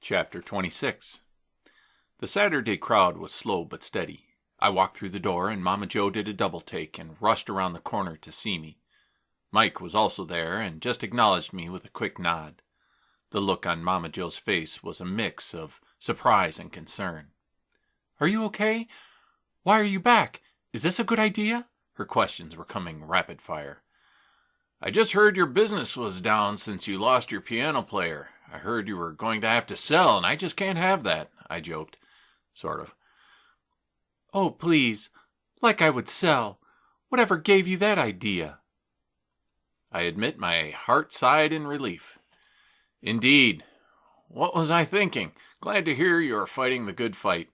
Chapter 26. The Saturday crowd was slow but steady. I walked through the door, and Mama Joe did a double-take and rushed around the corner to see me. Mike was also there and just acknowledged me with a quick nod. The look on Mama Joe's face was a mix of surprise and concern. "Are you okay? Why are you back? Is this a good idea?" Her questions were coming rapid fire. "I just heard your business was down since you lost your piano player. I heard you were going to have to sell, and I just can't have that," I joked. Sort of. "Oh, please. Like I would sell. Whatever gave you that idea?" I admit my heart sighed in relief. "Indeed. What was I thinking? Glad to hear you are fighting the good fight."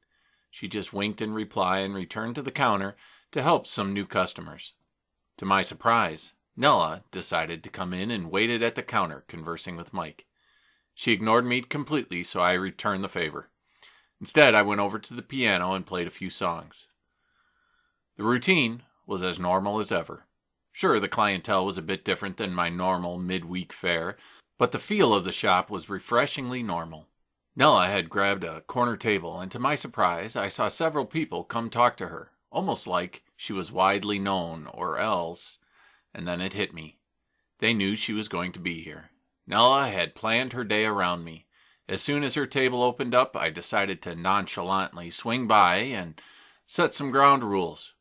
She just winked in reply and returned to the counter to help some new customers. To my surprise, Nella decided to come in and waited at the counter conversing with Mike. She ignored me completely, so I returned the favor. Instead, I went over to the piano and played a few songs. The routine was as normal as ever. Sure, the clientele was a bit different than my normal midweek fare, but the feel of the shop was refreshingly normal. Nella had grabbed a corner table, and to my surprise, I saw several people come talk to her, almost like she was widely known, or else, and then it hit me. They knew she was going to be here. Nella had planned her day around me. As soon as her table opened up, I decided to nonchalantly swing by and set some ground rules.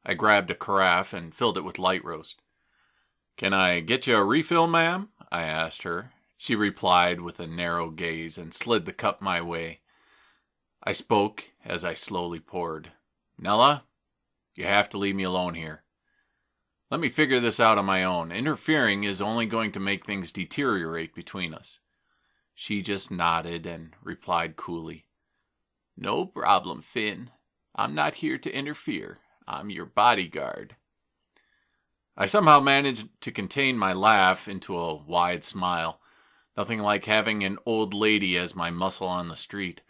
I grabbed a carafe and filled it with light roast. "Can I get you a refill, ma'am?" I asked her. She replied with a narrow gaze and slid the cup my way. I spoke as I slowly poured. "Nella, you have to leave me alone here. Let me figure this out on my own. Interfering is only going to make things deteriorate between us." She just nodded and replied coolly, "No problem, Finn. I'm not here to interfere. I'm your bodyguard." I somehow managed to contain my laugh into a wide smile. Nothing like having an old lady as my muscle on the street.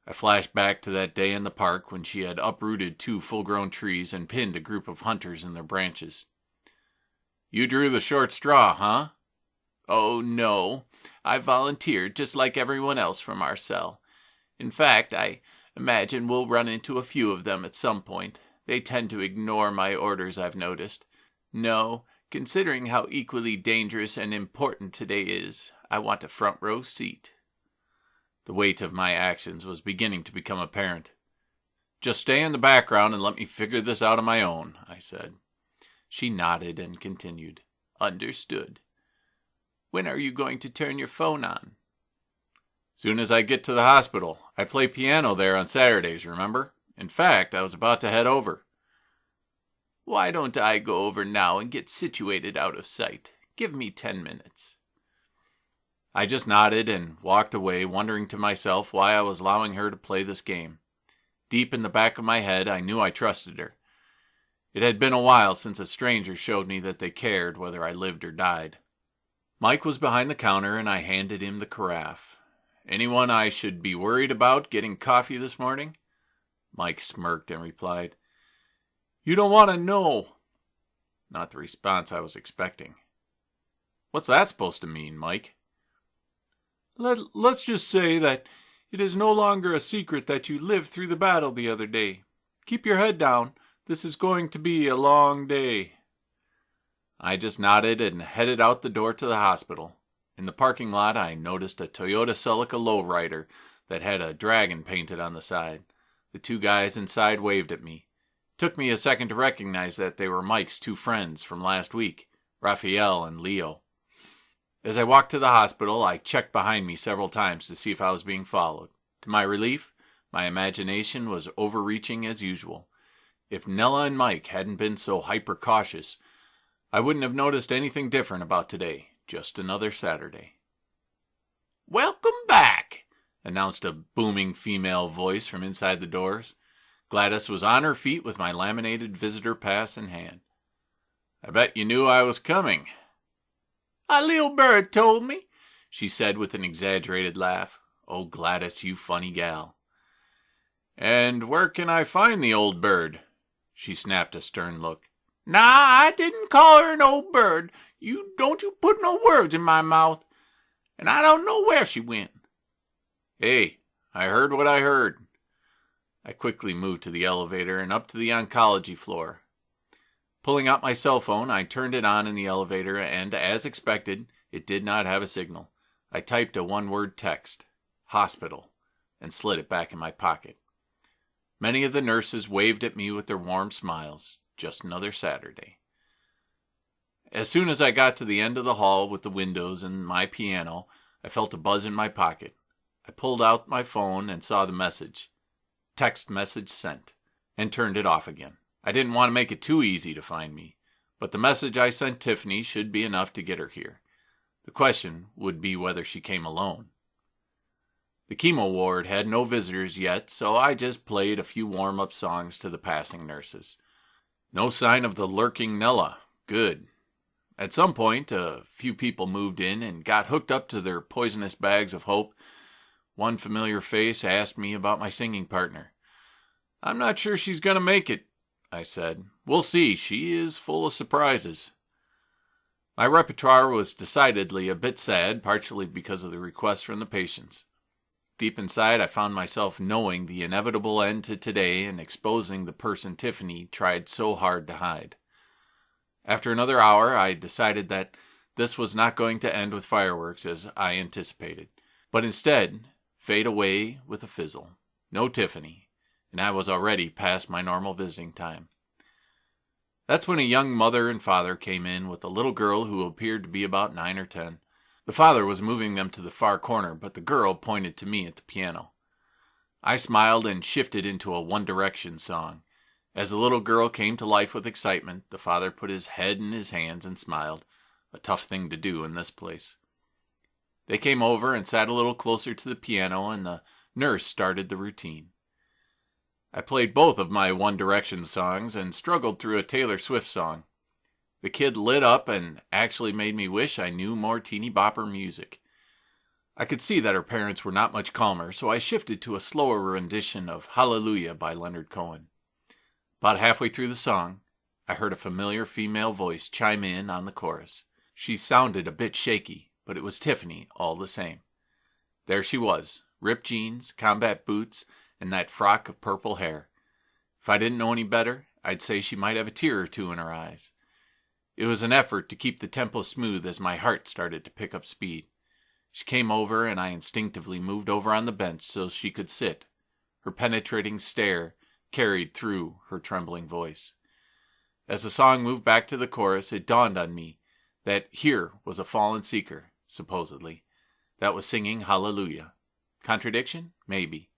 I flashed back to that day in the park when she had uprooted 2 full-grown trees and pinned a group of hunters in their branches. "You drew the short straw, huh?" "Oh, no. I volunteered just like everyone else from our cell. In fact, I imagine we'll run into a few of them at some point. They tend to ignore my orders, I've noticed. No, considering how equally dangerous and important today is, I want a front row seat." The weight of my actions was beginning to become apparent. "Just stay in the background and let me figure this out on my own," I said. She nodded and continued, "Understood. When are you going to turn your phone on?" "Soon as I get to the hospital. I play piano there on Saturdays, remember? In fact, I was about to head over." "Why don't I go over now and get situated out of sight? Give me 10 minutes. I just nodded and walked away, wondering to myself why I was allowing her to play this game. Deep in the back of my head, I knew I trusted her. It had been a while since a stranger showed me that they cared whether I lived or died. Mike was behind the counter, and I handed him the carafe. "Anyone I should be worried about getting coffee this morning?" Mike smirked and replied, "You don't want to know." Not the response I was expecting. "What's that supposed to mean, Mike?" Let's just say that it is no longer a secret that you lived through the battle the other day. Keep your head down. This is going to be a long day." I just nodded and headed out the door to the hospital. In the parking lot, I noticed a Toyota Celica lowrider that had a dragon painted on the side. The 2 guys inside waved at me. It took me a second to recognize that they were Mike's 2 friends from last week, Raphael and Leo. As I walked to the hospital, I checked behind me several times to see if I was being followed. To my relief, my imagination was overreaching as usual. If Nella and Mike hadn't been so hyper-cautious, I wouldn't have noticed anything different about today. Just another Saturday. "Welcome back," announced a booming female voice from inside the doors. Gladys was on her feet with my laminated visitor pass in hand. "I bet you knew I was coming." "A little bird told me," she said with an exaggerated laugh. "Oh, Gladys, you funny gal." "And where can I find the old bird?" She snapped a stern look. "Nah, I didn't call her an old bird. Don't you put no words in my mouth. And I don't know where she went." Hey, I heard what I heard. I quickly moved to the elevator and up to the oncology floor. Pulling out my cell phone, I turned it on in the elevator and, as expected, it did not have a signal. I typed a one-word text, hospital, and slid it back in my pocket. Many of the nurses waved at me with their warm smiles. Just another Saturday. As soon as I got to the end of the hall with the windows and my piano, I felt a buzz in my pocket. I pulled out my phone and saw the message. Text message sent, and turned it off again. I didn't want to make it too easy to find me, but the message I sent Tiffany should be enough to get her here. The question would be whether she came alone. The chemo ward had no visitors yet, so I just played a few warm-up songs to the passing nurses. No sign of the lurking Nella. Good. At some point, a few people moved in and got hooked up to their poisonous bags of hope. One familiar face asked me about my singing partner. "I'm not sure she's going to make it," I said. "We'll see. She is full of surprises." My repertoire was decidedly a bit sad, partially because of the requests from the patients. Deep inside, I found myself knowing the inevitable end to today and exposing the person Tiffany tried so hard to hide. After another hour, I decided that this was not going to end with fireworks as I anticipated, but instead fade away with a fizzle. No Tiffany, and I was already past my normal visiting time. That's when a young mother and father came in with a little girl who appeared to be about 9 or 10. The father was moving them to the far corner, but the girl pointed to me at the piano. I smiled and shifted into a One Direction song. As the little girl came to life with excitement, the father put his head in his hands and smiled, a tough thing to do in this place. They came over and sat a little closer to the piano, and the nurse started the routine. I played both of my One Direction songs and struggled through a Taylor Swift song. The kid lit up and actually made me wish I knew more teeny bopper music. I could see that her parents were not much calmer, so I shifted to a slower rendition of Hallelujah by Leonard Cohen. About halfway through the song, I heard a familiar female voice chime in on the chorus. She sounded a bit shaky, but it was Tiffany all the same. There she was, ripped jeans, combat boots, and that frock of purple hair. If I didn't know any better, I'd say she might have a tear or two in her eyes. It was an effort to keep the tempo smooth as my heart started to pick up speed. She came over and I instinctively moved over on the bench so she could sit. Her penetrating stare carried through her trembling voice. As the song moved back to the chorus, it dawned on me that here was a fallen seeker, supposedly, that was singing Hallelujah. Contradiction? Maybe.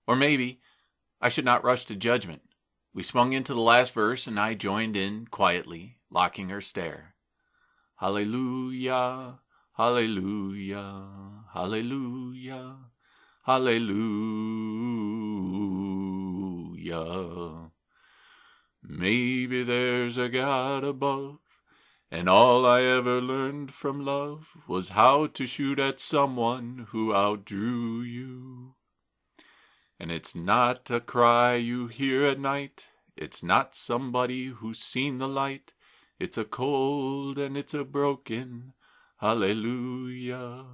Or maybe I should not rush to judgment. We swung into the last verse and I joined in quietly, locking her stare. Hallelujah, hallelujah, hallelujah, hallelujah. Maybe there's a God above, and all I ever learned from love was how to shoot at someone who outdrew you. And it's not a cry you hear at night, it's not somebody who's seen the light, it's a cold and it's a broken hallelujah,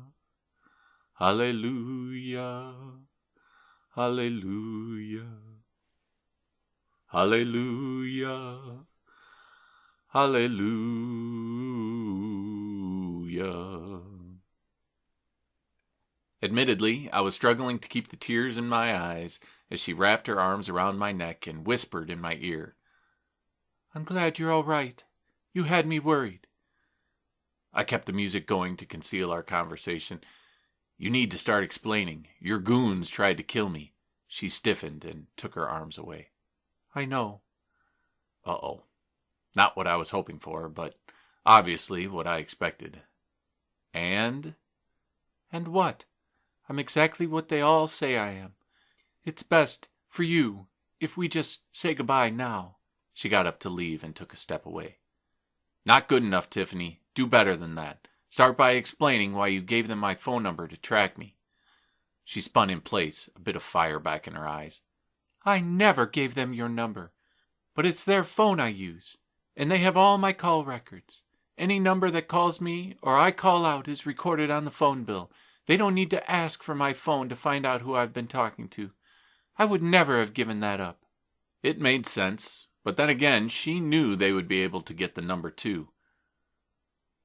hallelujah, hallelujah, hallelujah, hallelujah. Admittedly, I was struggling to keep the tears in my eyes as she wrapped her arms around my neck and whispered in my ear, "I'm glad you're all right. You had me worried." I kept the music going to conceal our conversation. "You need to start explaining. Your goons tried to kill me." She stiffened and took her arms away. "I know." Uh-oh. Not what I was hoping for, but obviously what I expected. And what? I'm exactly what they all say I am. It's best for you if we just say goodbye now. She got up to leave and took a step away. "Not good enough, Tiffany. Do better than that. Start by explaining why you gave them my phone number to track me." She spun in place, a bit of fire back in her eyes. "I never gave them your number, but it's their phone I use, and they have all my call records. Any number that calls me or I call out is recorded on the phone bill. They don't need to ask for my phone to find out who I've been talking to. I would never have given that up." It made sense, but then again, she knew they would be able to get the number too.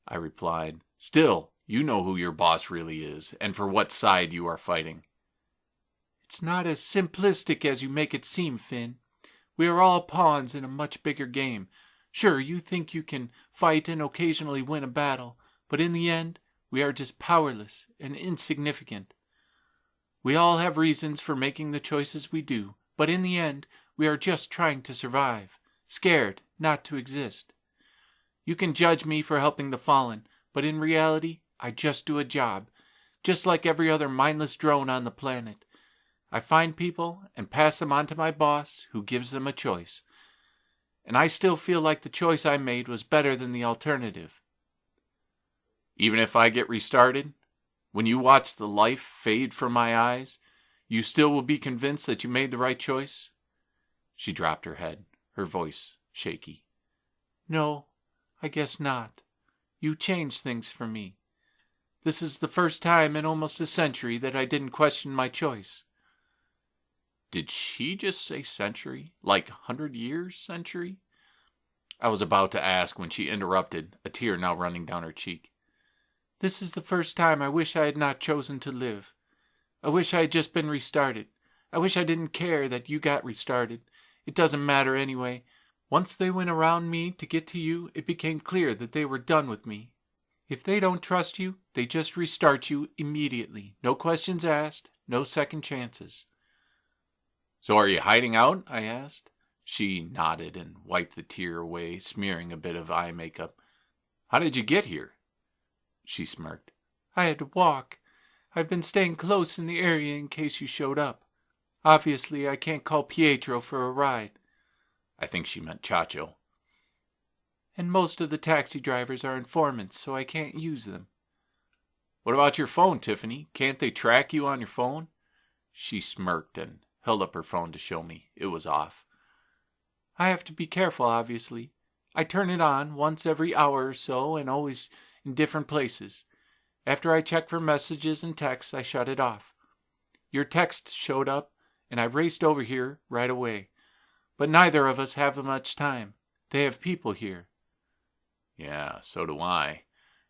I replied, "Still, you know who your boss really is, and for what side you are fighting." "It's not as simplistic as you make it seem, Finn. We are all pawns in a much bigger game. Sure, you think you can fight and occasionally win a battle, but in the end, we are just powerless and insignificant. We all have reasons for making the choices we do, but in the end, we are just trying to survive, scared not to exist. You can judge me for helping the fallen, but in reality, I just do a job, just like every other mindless drone on the planet. I find people and pass them on to my boss, who gives them a choice. And I still feel like the choice I made was better than the alternative." Even if I get restarted, when you watch the life fade from my eyes, you still will be convinced that you made the right choice? She dropped her head, her voice shaky. "No, I guess not. You changed things for me. This is the first time in almost a century that I didn't question my choice." Did she just say century? Like 100 years century? I was about to ask when she interrupted, a tear now running down her cheek. "This is the first time I wish I had not chosen to live. I wish I had just been restarted. I wish I didn't care that you got restarted. It doesn't matter anyway. Once they went around me to get to you, it became clear that they were done with me. If they don't trust you, they just restart you immediately. No questions asked, no second chances." "So are you hiding out?" I asked. She nodded and wiped the tear away, smearing a bit of eye makeup. "How did you get here?" She smirked. "I had to walk. I've been staying close in the area in case you showed up. Obviously, I can't call Pietro for a ride." I think she meant Chacho. "And most of the taxi drivers are informants, so I can't use them." "What about your phone, Tiffany? Can't they track you on your phone?" She smirked and held up her phone to show me. It was off. "I have to be careful, obviously. I turn it on once every hour or so and always in different places. After I check for messages and texts, I shut it off. Your text showed up, and I raced over here right away. But neither of us have much time. They have people here." Yeah, so do I.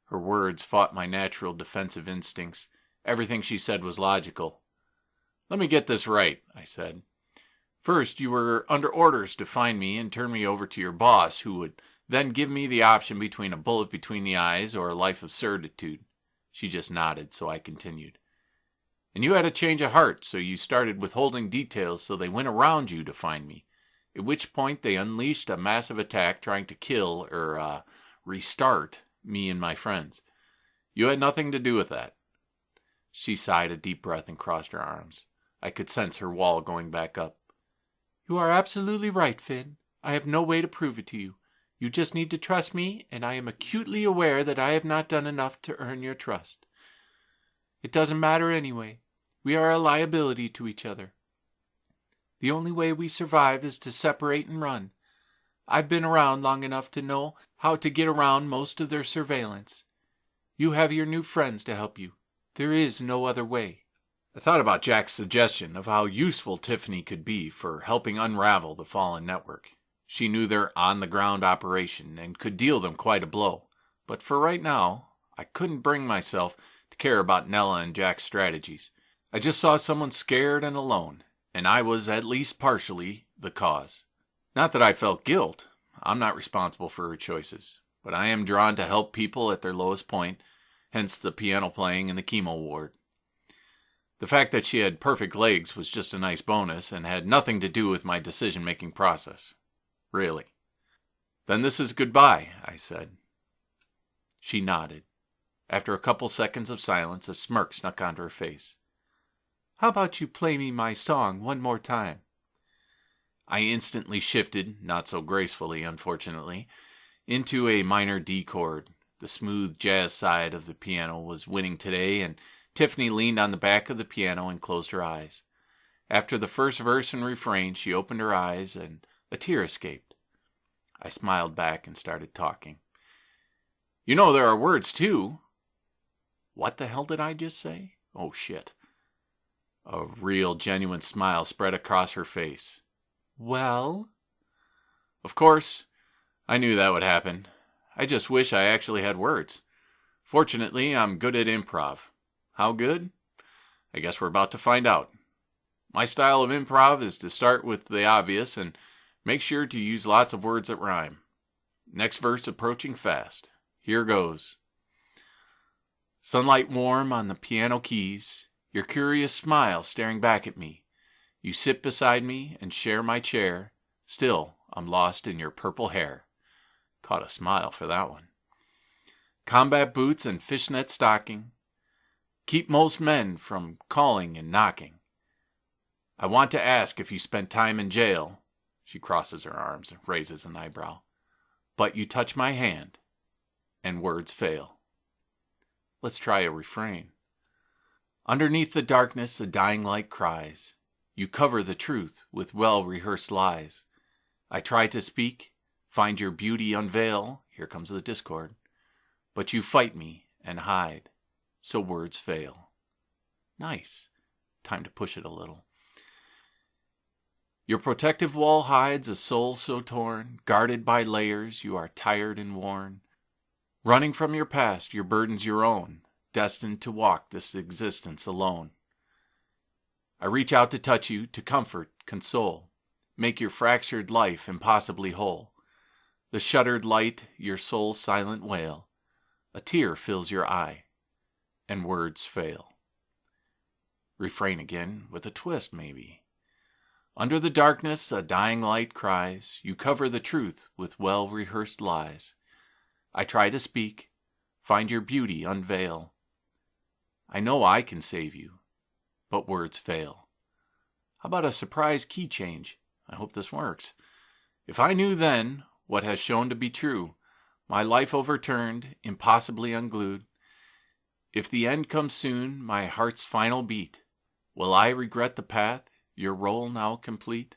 Her words fought my natural defensive instincts. Everything she said was logical. "Let me get this right," I said. "First, you were under orders to find me and turn me over to your boss, who would then give me the option between a bullet between the eyes or a life of certitude." She just nodded, so I continued. "And you had a change of heart, so you started withholding details so they went around you to find me, at which point they unleashed a massive attack trying to kill, or restart, me and my friends. You had nothing to do with that." She sighed a deep breath and crossed her arms. I could sense her wall going back up. "You are absolutely right, Finn. I have no way to prove it to you. You just need to trust me, and I am acutely aware that I have not done enough to earn your trust. It doesn't matter anyway. We are a liability to each other. The only way we survive is to separate and run. I've been around long enough to know how to get around most of their surveillance. You have your new friends to help you. There is no other way." I thought about Jack's suggestion of how useful Tiffany could be for helping unravel the Fallen Network. She knew their on-the-ground operation and could deal them quite a blow. But for right now, I couldn't bring myself to care about Nella and Jack's strategies. I just saw someone scared and alone, and I was at least partially the cause. Not that I felt guilt. I'm not responsible for her choices. But I am drawn to help people at their lowest point, hence the piano playing in the chemo ward. The fact that she had perfect legs was just a nice bonus and had nothing to do with my decision-making process. Really. "Then this is goodbye," I said. She nodded. After a couple seconds of silence, a smirk snuck onto her face. "How about you play me my song one more time?" I instantly shifted, not so gracefully, unfortunately, into a minor D chord. The smooth jazz side of the piano was winning today, and Tiffany leaned on the back of the piano and closed her eyes. After the first verse and refrain, she opened her eyes, and a tear escaped. I smiled back and started talking. "You know there are words, too." What the hell did I just say? Oh, shit. A real, genuine smile spread across her face. Well? Of course, I knew that would happen. I just wish I actually had words. Fortunately, I'm good at improv. How good? I guess we're about to find out. My style of improv is to start with the obvious and make sure to use lots of words that rhyme. Next verse approaching fast. Here goes. Sunlight warm on the piano keys, your curious smile staring back at me. You sit beside me and share my chair. Still, I'm lost in your purple hair. Caught a smile for that one. Combat boots and fishnet stocking keep most men from calling and knocking. I want to ask if you spent time in jail. She crosses her arms and raises an eyebrow. But you touch my hand, and words fail. Let's try a refrain. Underneath the darkness, a dying light cries. You cover the truth with well-rehearsed lies. I try to speak, find your beauty unveil. Here comes the discord. But you fight me and hide, so words fail. Nice. Time to push it a little. Your protective wall hides a soul so torn, guarded by layers, you are tired and worn. Running from your past, your burden's your own, destined to walk this existence alone. I reach out to touch you, to comfort, console, make your fractured life impossibly whole. The shuttered light, your soul's silent wail. A tear fills your eye, and words fail. Refrain again, with a twist maybe. Under the darkness, a dying light cries. You cover the truth with well-rehearsed lies. I try to speak, find your beauty unveil. I know I can save you, but words fail. How about a surprise key change? I hope this works. If I knew then what has shown to be true, my life overturned, impossibly unglued. If the end comes soon, my heart's final beat, will I regret the path, your role now complete?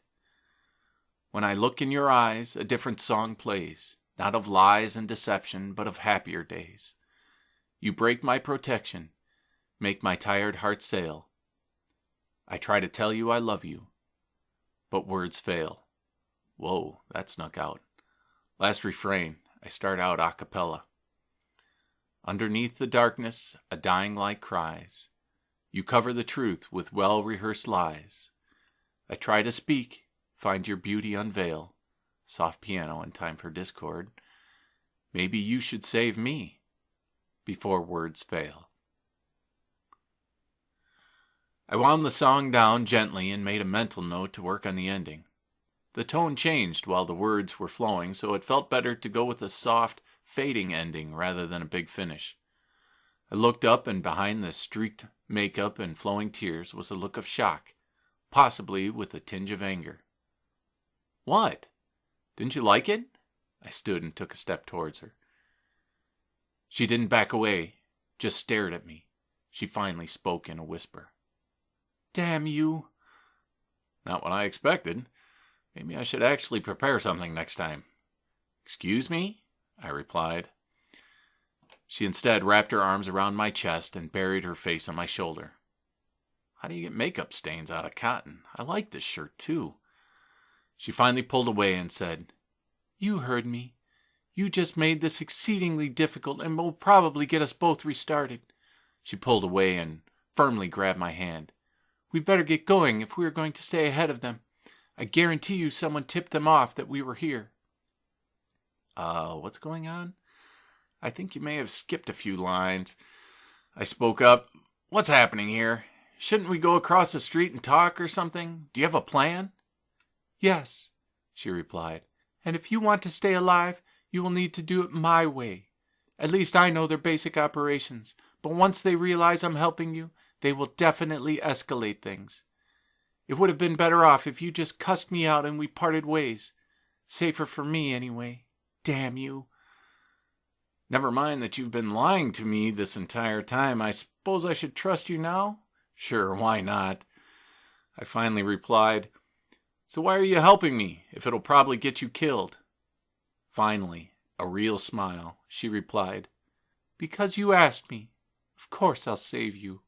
When I look in your eyes, a different song plays, not of lies and deception, but of happier days. You break my protection, make my tired heart sail. I try to tell you I love you, but words fail. Whoa, that snuck out. Last refrain, I start out a cappella. Underneath the darkness, a dying light cries. You cover the truth with well-rehearsed lies. I try to speak, find your beauty unveil. Soft piano in time for discord. Maybe you should save me before words fail. I wound the song down gently and made a mental note to work on the ending. The tone changed while the words were flowing, so it felt better to go with a soft, fading ending rather than a big finish. I looked up, and behind the streaked makeup and flowing tears was a look of shock, possibly with a tinge of anger. What? Didn't you like it? I stood and took a step towards her. She didn't back away, just stared at me. She finally spoke in a whisper. Damn you. Not what I expected. Maybe I should actually prepare something next time. Excuse me? I replied. She instead wrapped her arms around my chest and buried her face on my shoulder. How do you get makeup stains out of cotton? I like this shirt, too. She finally pulled away and said, You heard me. You just made this exceedingly difficult and will probably get us both restarted. She pulled away and firmly grabbed my hand. We'd better get going if we are going to stay ahead of them. I guarantee you someone tipped them off that we were here. What's going on? I think you may have skipped a few lines. I spoke up. What's happening here? Shouldn't we go across the street and talk or something? Do you have a plan? Yes, she replied. And if you want to stay alive, you will need to do it my way. At least I know their basic operations, but once they realize I'm helping you, they will definitely escalate things. It would have been better off if you just cussed me out and we parted ways. Safer for me, anyway. Damn you. Never mind that you've been lying to me this entire time. I suppose I should trust you now? Sure, why not? I finally replied, So why are you helping me, if it'll probably get you killed? Finally, a real smile, she replied, Because you asked me. Of course I'll save you.